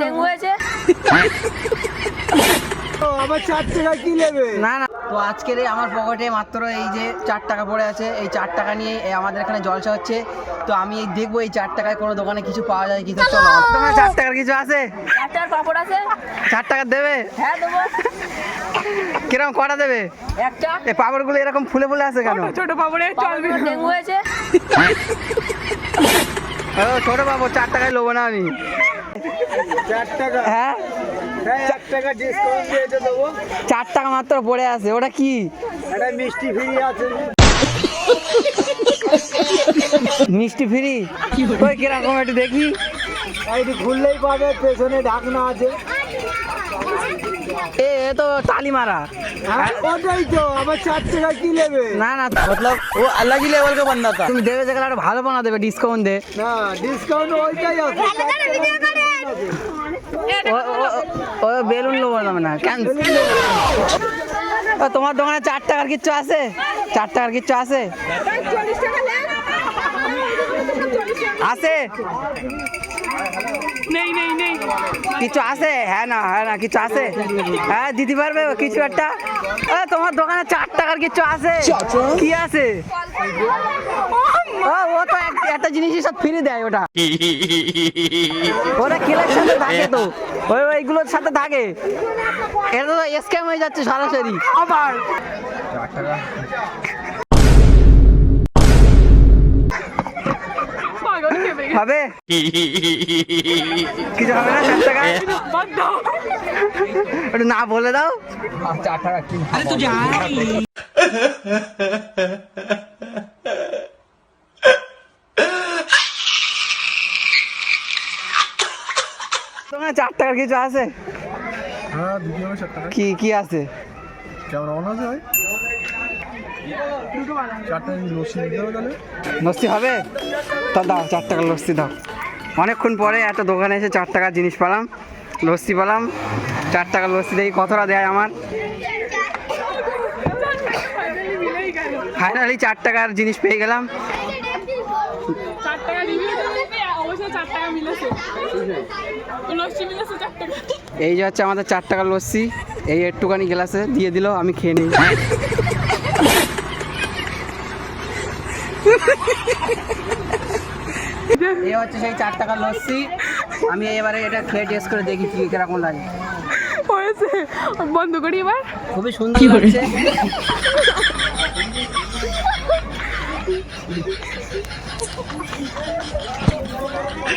Dengue হয়েছে। আবার 4 টাকা কি নেবে? না না, তো আজকের এই আমার পকেটে মাত্র এই যে 4 টাকা পড়ে আছে। এই 4 টাকা নিয়ে আমাদের এখানে জলসা হচ্ছে। তো আমি দেখবো এই 4 টাকায় কোনো দোকানে কিছু পাওয়া যায় কি। তো চলো, তোমার 4 টাকার কিছু আছে? 4 টাকার পাপড় আছে। 4 টাকা দেবে? হ্যাঁ দেবো। কিরকম কটা দেবে? একটা। এই পাপড়গুলো এরকম ফুলে ফুলে আছে কেন? ছোট পাপড়ে চলবে। ডেঙ্গু হয়েছে। ও ছোট পাপড় 4 টাকায় লোবো না আমি। 4 টাকা? হ্যাঁ, 1 টাকা ডিসকাউন্ট দিয়ে দেবো। 4 টাকা মাত্র পড়ে আছে। ওটা কি? একটা মিষ্টি ফ্রি আছে। মিষ্টি ফ্রি? ওই কিরকম একটু দেখি। এইটি খুললেই পাবে, পেছনে ঢাকনা আছে। এ তো তালি মারা। ওটাই তো, আবার 4 টাকা কি নেবে? না না, मतलब वो अलग ही लेवल का बंदा था। তুমি দেবে যেগুলো আরো ভালো বানা দেবে, ডিসকাউন্ট দে। না, ডিসকাউন্ট ওইটাই আছে। ও বেলুন লোবো না মানে ক্যান্সেল। তোমার দোকানে 4 টাকার কিচ্ছু আছে? 4 টাকার কিচ্ছু আছে? আছে? কিছু আছে? হ্যাঁ না হ্যাঁ না, কিছু আছে? হ্যাঁ দিতে পারবে কিছু একটা? তোমার দোকানে 4 টাকার কিছু আছে? কি আছে? ও তো একটা জিনিসই সব ফ্রি দেয়। ওটা ওরা কেলের সাথে থাকে, তো ওইগুলোর সাথে থাকে। এটা তো স্ক্যাম হয়ে যাচ্ছে সরাসরি। আবার 4 টাকা হবে? কিছু হবে না? 4 টাকা একটু না বলে দাও। 4 টাকা কি? আরে তুই যা। তোমার 4 টাকার কিছু আছে? হ্যাঁ, দিদি হবে 4 টাকা। কি কি আছে? কেমন মনে আছে ভাই? 4 টাকা লস্যি দিতে হবে তাহলে? লস্যি হবে? তা দাও, 4 টাকার লস্যি দাও। অনেকক্ষণ পরে এত দোকানে এসে 4 টাকার জিনিস পেলাম, লস্যি পেলাম। 4 টাকার লস্যি দেখি কতটা দেয় আমার। ফাইনালি 4 টাকার জিনিস পেয়ে গেলাম। এই যে হচ্ছে আমাদের 4 টাকার লস্যি। এই একটুখানি গ্লাসে দিয়ে দিল, আমি খেয়ে নিই। এই হচ্ছে সেই 4 টাকার লস্যি। আমি এবারে এটা খেয়ে টেস্ট করে দেখি কি কিরকম লাগে। বন্ধ করি এবার। খুবই সুন্দর লাগছে।